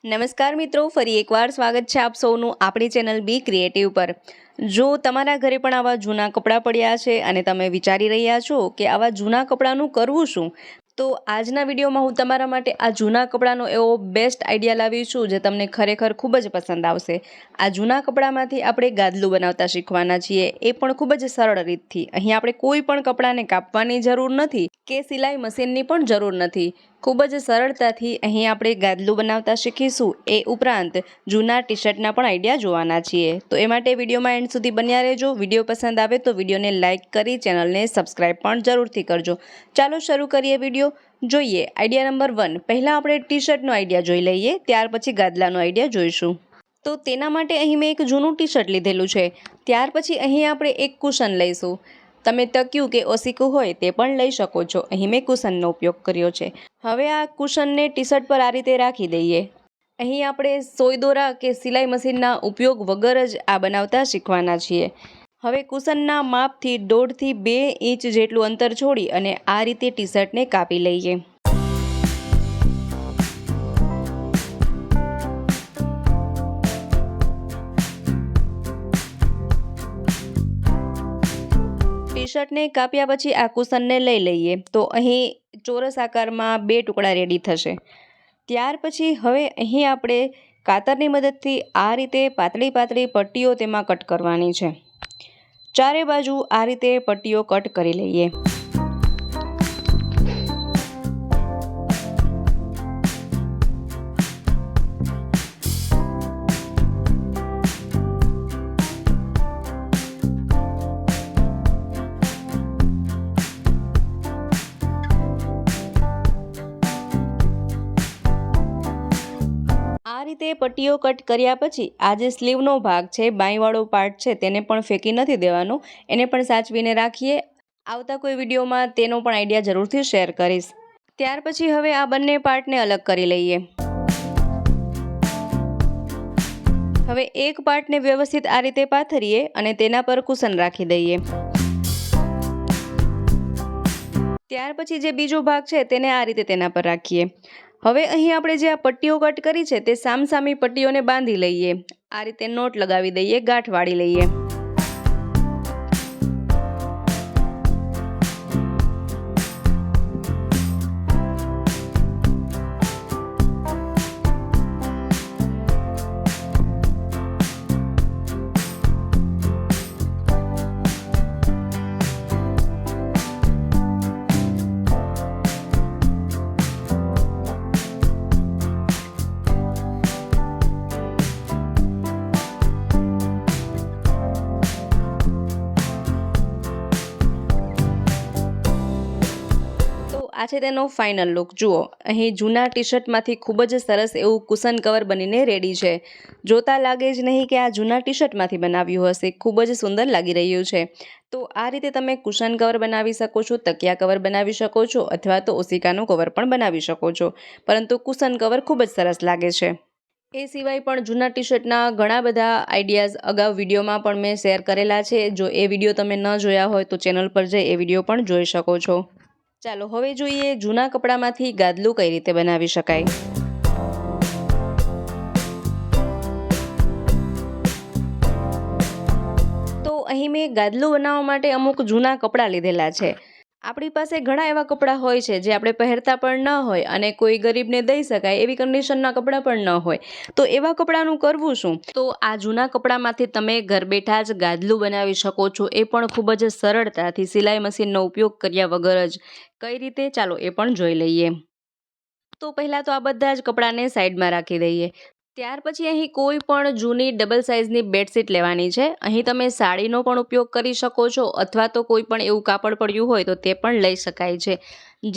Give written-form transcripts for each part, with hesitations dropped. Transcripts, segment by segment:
નમસ્કાર મિત્રો, ફરી એકવાર સ્વાગત છે આપ સૌનું આપણી ચેનલ બી ક્રિએટિવ પર। જો તમારા ઘરે પણ આવા જૂના કપડાં પડ્યા છે અને તમે વિચારી રહ્યા છો કે આવા જૂના કપડાનું કરવું શું, તો આજના વિડીયોમાં હું તમારા માટે આ જૂના કપડાનો એવો બેસ્ટ આઈડિયા લાવી છું જે તમને ખરેખર ખૂબ જ પસંદ આવશે। આ જૂના કપડામાંથી આપણે ગાદલું બનાવતા શીખવાના છીએ, એ પણ ખૂબ જ સરળ રીતથી। અહીં આપણે કોઈ પણ કપડાને કાપવાની જરૂર નથી કે સિલાઈ મશીનની પણ જરૂર નથી। ખૂબ જ સરળતાથી અહીં આપણે ગાદલું બનાવતા શીખીશું। એ ઉપરાંત જૂના ટી શર્ટના પણ આઈડિયા જોવાના છીએ। તો એ માટે વિડીયોમાં એન્ડ સુધી બન્યા રહેજો। વિડીયો પસંદ આવે તો વિડીયોને લાઇક કરી ચેનલને સબસ્ક્રાઈબ પણ જરૂરથી કરજો। ચાલો શરૂ કરીએ વિડીયો। જોઈએ આઈડિયા નંબર 1। પહેલાં આપણે ટી શર્ટનો આઈડિયા જોઈ લઈએ, ત્યાર પછી ગાદલાનો આઈડિયા જોઈશું। તો તેના માટે અહીં મેં એક જૂનું ટી શર્ટ લીધેલું છે। ત્યાર પછી અહીં આપણે એક કુશન લઈશું। તમે તકિયું કે ઓસીકું હોય તે પણ લઈ શકો છો। અહીં મેં કુશનનો ઉપયોગ કર્યો છે। હવે આ કુશનને ટી શર્ટ પર આ રીતે રાખી દઈએ। અહીં આપણે સોય દોરા કે સિલાઈ મશીનના ઉપયોગ વગર જ આ બનાવતા શીખવાના છીએ। હવે કુશનના માપથી 1.5 થી 2 ઇંચ જેટલું અંતર છોડી અને આ રીતે ટી શર્ટને કાપી લઈએ। ટી શર્ટને કાપ્યા પછી આ કુશનને લઈ લઈએ તો અહીં ચોરસ આકારમાં 2 ટુકડા રેડી થશે। ત્યાર પછી હવે અહીં આપણે કાતરની મદદથી આ રીતે પાતળી પાતળી પટ્ટીઓ તેમાં કટ કરવાની છે। ચારે બાજુ આ રીતે પટ્ટીઓ કટ કરી લઈએ। આ રીતે પટ્ટીઓ કટ કર્યા પછી આ જે સ્લીવનો ભાગ છે, બાંયવાળો પાર્ટ છે, તેને પણ ફેંકી નથી દેવાનો, એને પણ સાચવીને રાખીએ। આવતા કોઈ વિડીયોમાં તેનો પણ આઈડિયા જરૂરથી શેર કરીશ। ત્યાર પછી હવે આ બંને પાર્ટને અલગ કરી લઈએ। હવે એક પાર્ટને વ્યવસ્થિત આ રીતે પાથરીએ અને તેના પર કુશન રાખી દઈએ। ત્યાર પછી જે બીજો ભાગ છે તેને આ રીતે તેના પર રાખીએ। હવે અહીં આપણે જે આ પટ્ટીઓ કટ કરી છે તે સામસામી પટ્ટીઓને બાંધી લઈએ। આ રીતે નોટ લગાવી દઈએ, ગાંઠ વાળી લઈએ। આ છે તેનો ફાઇનલ લુક। જુઓ, અહીં જૂના ટી શર્ટમાંથી ખૂબ જ સરસ એવું કુશન કવર બનીને રેડી છે। જોતા લાગે જ નહીં કે આ જૂના ટી શર્ટમાંથી બનાવ્યું હશે। ખૂબ જ સુંદર લાગી રહ્યું છે। તો આ રીતે તમે કુશન કવર બનાવી શકો છો, તકિયા કવર બનાવી શકો છો, અથવા તો ઓશિકાનું કવર પણ બનાવી શકો છો, પરંતુ કુશન કવર ખૂબ જ સરસ લાગે છે। એ સિવાય પણ જૂના ટી શર્ટના ઘણા બધા આઈડિયાઝ અગાઉ વિડીયોમાં પણ મેં શેર કરેલા છે। જો એ વિડીયો તમે ન જોયા હોય તો ચેનલ પર જઈ એ વિડીયો પણ જોઈ શકો છો। ચાલો હવે જોઈએ જૂના કપડામાંથી ગાદલું કઈ રીતે બનાવી શકાય। તો અહીં મેં ગાદલું બનાવવા માટે અમુક જૂના કપડાં લીધેલા છે। આપણી પાસે ઘણા એવા કપડાં હોય છે જે આપણે પહેરતા પણ ન હોય અને કોઈ ગરીબને દઈ શકાય એવી કન્ડિશનના કપડાં પણ ન હોય। તો એવા કપડાનું કરવું શું? તો આ જૂના કપડામાંથી તમે ઘર બેઠા જ ગાદલું બનાવી શકો છો, એ પણ ખૂબ જ સરળતાથી સિલાઈ મશીનનો ઉપયોગ કર્યા વગર જ। કઈ રીતે, ચાલો એ પણ જોઈ લઈએ। તો પહેલાં તો આ બધા જ કપડાને સાઈડમાં રાખી દઈએ। ત્યાર પછી અહીં કોઈ પણ જૂની ડબલ સાઇઝની બેડશીટ લેવાની છે। અહીં તમે સાડીનો પણ ઉપયોગ કરી શકો છો અથવા તો કોઈ પણ એવું કાપડ પડ્યું હોય તો તે પણ લઈ શકાય છે।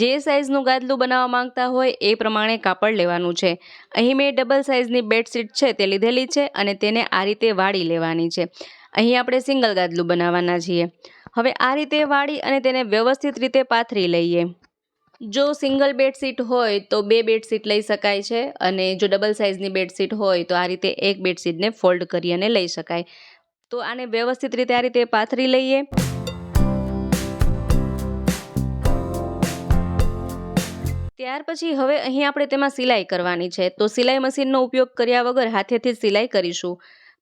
જે સાઇઝનું ગાદલું બનાવવા માંગતા હોય એ પ્રમાણે કાપડ લેવાનું છે। અહીં મેં ડબલ સાઇઝની બેડશીટ છે તે લીધેલી છે અને તેને આ રીતે વાળી લેવાની છે। અહીં આપણે સિંગલ ગાદલું બનાવવાના છીએ। હવે આ રીતે વાળી અને તેને વ્યવસ્થિત રીતે પાથરી લઈએ। જો સિંગલ બેડશીટ હોય તો 2 બેડશીટ લઈ શકાય છે અને જો ડબલ સાઇઝની બેડશીટ હોય તો આ રીતે એક બેડશીટને ફોલ્ડ કરી અને લઈ શકાય। તો આને વ્યવસ્થિત રીતે આ રીતે પાથરી લઈએ। ત્યાર પછી હવે અહીં આપણે તેમાં સિલાઈ કરવાની છે. તો સિલાઈ મશીનનો ઉપયોગ કર્યા વગર હાથેથી જ સિલાઈ કરીશું.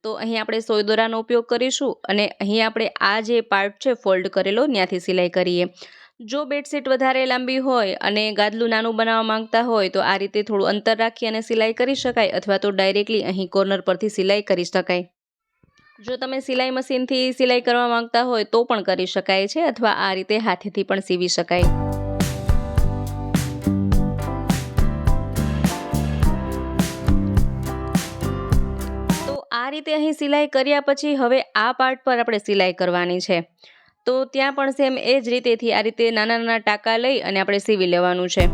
તો અહીં આપણે સોય દોરાનો ઉપયોગ કરીશું અને અહીં આપણે આ જે પાર્ટ છે ફોલ્ડ કરેલો ત્યાંથી સિલાઈ કરીએ. જો બેડશીટ વધારે લાંબી હોય અને ગાદલું નાનું બનાવવા માંગતા હોય તો આ રીતે થોડું અંતર રાખી અને સિલાઈ કરી શકાય, અથવા તો ડાયરેક્ટલી અહીં કોર્નર પરથી સિલાઈ કરી શકાય. જો તમે સિલાઈ મશીનથી સિલાઈ કરવા માંગતા હોય તો પણ કરી શકાય છે, અથવા આ રીતે હાથેથી પણ સીવી શકાય. આ રીતે અહીં સિલાઈ કર્યા પછી હવે આ પાર્ટ પર આપણે સિલાઈ કરવાની છે. તો ત્યાં પણ સેમ એ જ રીતેથી આ રીતે નાના નાના ટાંકા લઈ અને આપણે સીવી લેવાનું છે.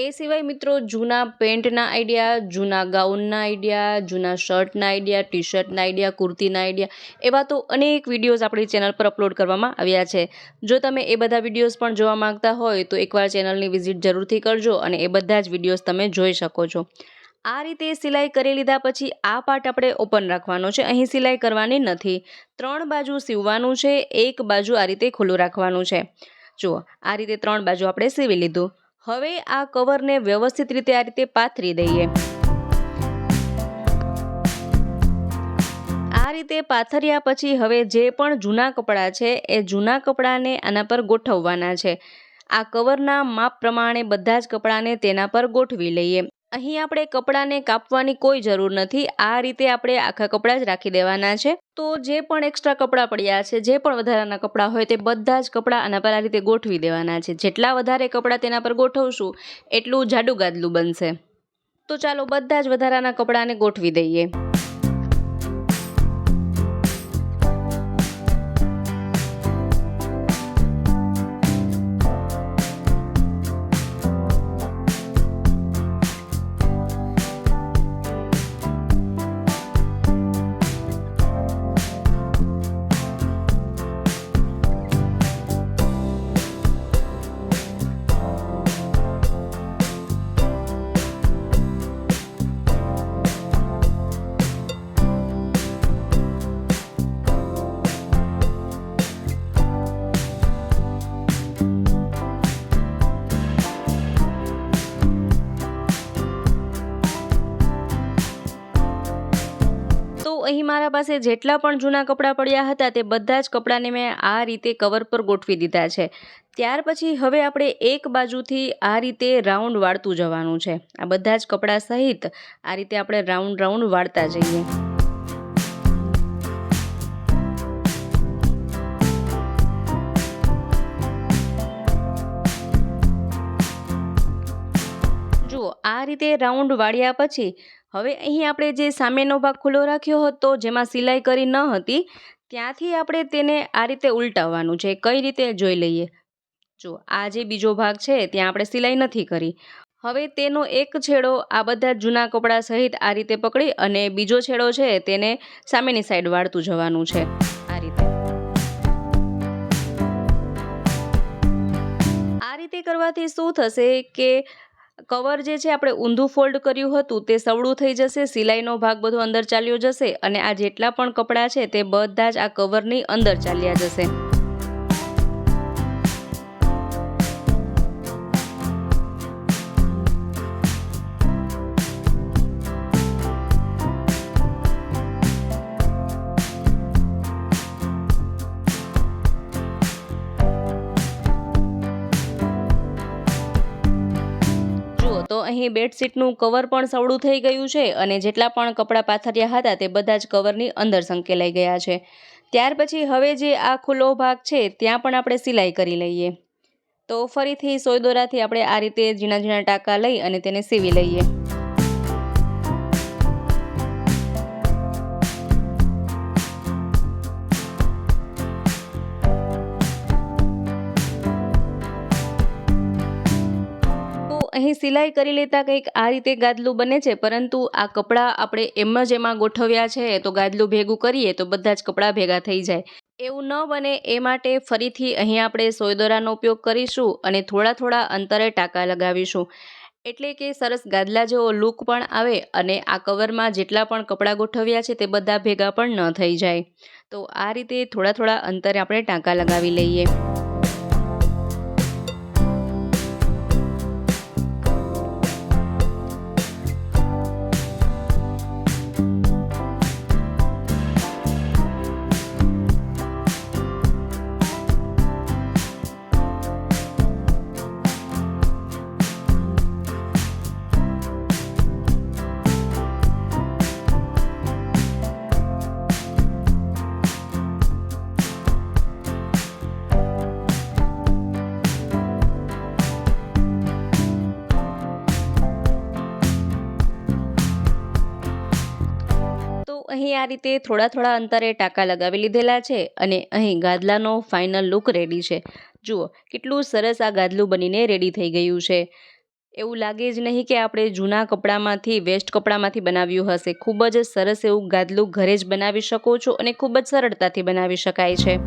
એ સિવાય મિત્રો જૂના પેન્ટના આઈડિયા, જૂના ગાઉનના આઈડિયા, જૂના શર્ટના આઈડિયા, ટી શર્ટના આઈડિયા, કુર્તીના આઈડિયા, એવા તો અનેક વિડીયોઝ આપણી ચેનલ પર અપલોડ કરવામાં આવ્યા છે. જો તમે એ બધા વિડીયોઝ પણ જોવા માંગતા હોય તો એકવાર ચેનલની વિઝિટ જરૂરથી કરજો અને એ બધા જ વિડીયોઝ તમે જોઈ શકો છો. આ રીતે સિલાઈ કરી લીધા પછી આ પાર્ટ આપણે ઓપન રાખવાનો છે. અહીં સિલાઈ કરવાની નથી. 3 બાજુ સીવવાનું છે, એક બાજુ આ રીતે ખુલ્લું રાખવાનું છે. જુઓ, આ રીતે 3 બાજુ આપણે સીવી લીધું. હવે આ કવરને વ્યવસ્થિત રીતે આ રીતે પાથરી દઈએ. આ રીતે પાથર્યા પછી હવે જે પણ જૂના કપડાં છે એ જૂના કપડાને આના પર ગોઠવવાના છે. આ કવરના માપ પ્રમાણે બધા જ કપડાને તેના પર ગોઠવી લઈએ. અહીં આપણે કપડાને કાપવાની કોઈ જરૂર નથી. આ રીતે આપણે આખા કપડાં જ રાખી દેવાના છે. તો જે પણ એક્સ્ટ્રા કપડાં પડ્યા છે, જે પણ વધારાના કપડાં હોય તે બધા જ કપડાં આના પર આ રીતે ગોઠવી દેવાના છે. જેટલા વધારે કપડાં તેના પર ગોઠવશું એટલું જાડું ગાદલું બનશે. તો ચાલો બધા જ વધારાના કપડાંને ગોઠવી દઈએ. અહીં મારા પાસે જેટલા પણ જૂના કપડાં પડ્યા હતા તે બધા જ કપડાને મેં આ રીતે કવર પર ગોઠવી દીધા છે. ત્યાર પછી હવે આપણે એક બાજુથી આ રીતે રાઉન્ડ વાળતું જવાનું છે. આ બધા જ કપડાં સહિત આ રીતે આપણે રાઉન્ડ વાળતા જઈએ. જુઓ, આ રીતે રાઉન્ડ વાળ્યા પછી હવે અહીં આપણે જે સામેનો ભાગ ખુલ્લો રાખ્યો હતો, જેમાં સિલાઈ કરી ન હતી, ત્યાંથી આપણે તેને આ રીતે ઉલટાવવાનું છે. કઈ રીતે જોઈ લઈએ. જો, આ જે બીજો ભાગ છે ત્યાં આપણે સિલાઈ નથી કરી. હવે તેનો એક છેડો આ બધા જૂના કપડાં સહિત આ રીતે પકડી અને બીજો છેડો છે તેને સામેની સાઈડ વાળતું જવાનું છે. આ રીતે. આ રીતે કરવાથી શું થશે કે કવર જે છે આપણે ઊંધું ફોલ્ડ કર્યું હતું તે સવળું થઈ જશે, સિલાઈનો ભાગ બધો અંદર ચાલ્યો જશે અને આ જેટલા પણ કપડાં છે તે બધા જ આ કવરની અંદર ચાલ્યા જશે. તો અહીં બેડશીટનું કવર પણ સવળું થઈ ગયું છે અને જેટલા પણ કપડાં પાથર્યા હતા તે બધા જ કવરની અંદર સંકેલાઈ ગયા છે. ત્યાર પછી હવે જે આ ખુલ્લો ભાગ છે ત્યાં પણ આપણે સિલાઈ કરી લઈએ. તો ફરીથી સોય દોરાથી આપણે આ રીતે ઝીણા ઝીણા ટાંકા લઈ અને તેને સીવી લઈએ. અહીં સિલાઈ કરી લેતા કંઈક આ રીતે ગાદલું બને છે, પરંતુ આ કપડાં આપણે એમ જ એમાં ગોઠવ્યા છે તો ગાદલું ભેગું કરીએ તો બધા જ કપડાં ભેગા થઈ જાય. એવું ન બને એ માટે ફરીથી અહીં આપણે સોય દોરાનો ઉપયોગ કરીશું અને થોડા થોડા અંતરે ટાંકા લગાવીશું. એટલે કે સરસ ગાદલા જેવો લુક પણ આવે અને આ કવરમાં જેટલા પણ કપડાં ગોઠવ્યા છે તે બધા ભેગા પણ ન થઈ જાય. તો આ રીતે થોડા થોડા અંતરે આપણે ટાંકા લગાવી લઈએ. તો અહીં આ રીતે થોડા થોડા અંતરે ટાંકા લગાવી લીધેલા છે અને અહીં ગાદલાનો ફાઇનલ લુક રેડી છે. જુઓ કેટલું સરસ આ ગાદલું બનીને રેડી થઈ ગયું છે. એવું લાગે જ નહીં કે આપણે જૂના કપડામાંથી વેસ્ટ કપડામાંથી બનાવ્યું હશે. ખૂબ જ સરસ એવું ગાદલું ઘરે જ બનાવી શકો છો અને ખૂબ જ સરળતાથી બનાવી શકાય છે.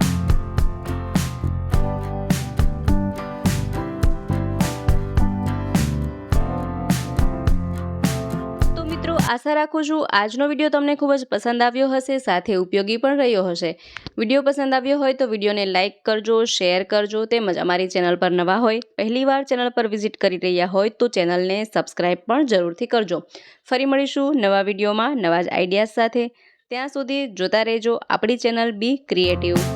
તો મિત્રો આશા રાખું છું આજનો વિડીયો તમને ખૂબ જ પસંદ આવ્યો હશે, સાથે ઉપયોગી પણ રહ્યો હશે. વિડીયો પસંદ આવ્યો હોય તો વિડીયોને લાઇક કરજો, શેર કરજો, તેમજ અમારી ચેનલ પર નવા હોય, પહેલીવાર ચેનલ પર વિઝિટ કરી રહ્યા હોય તો ચેનલને સબસ્ક્રાઈબ પણ જરૂરથી કરજો. ફરી મળીશું નવા વિડીયોમાં નવા જ આઈડિયાઝ સાથે. ત્યાં સુધી જોતા રહેજો આપણી ચેનલ બી ક્રિએટિવ.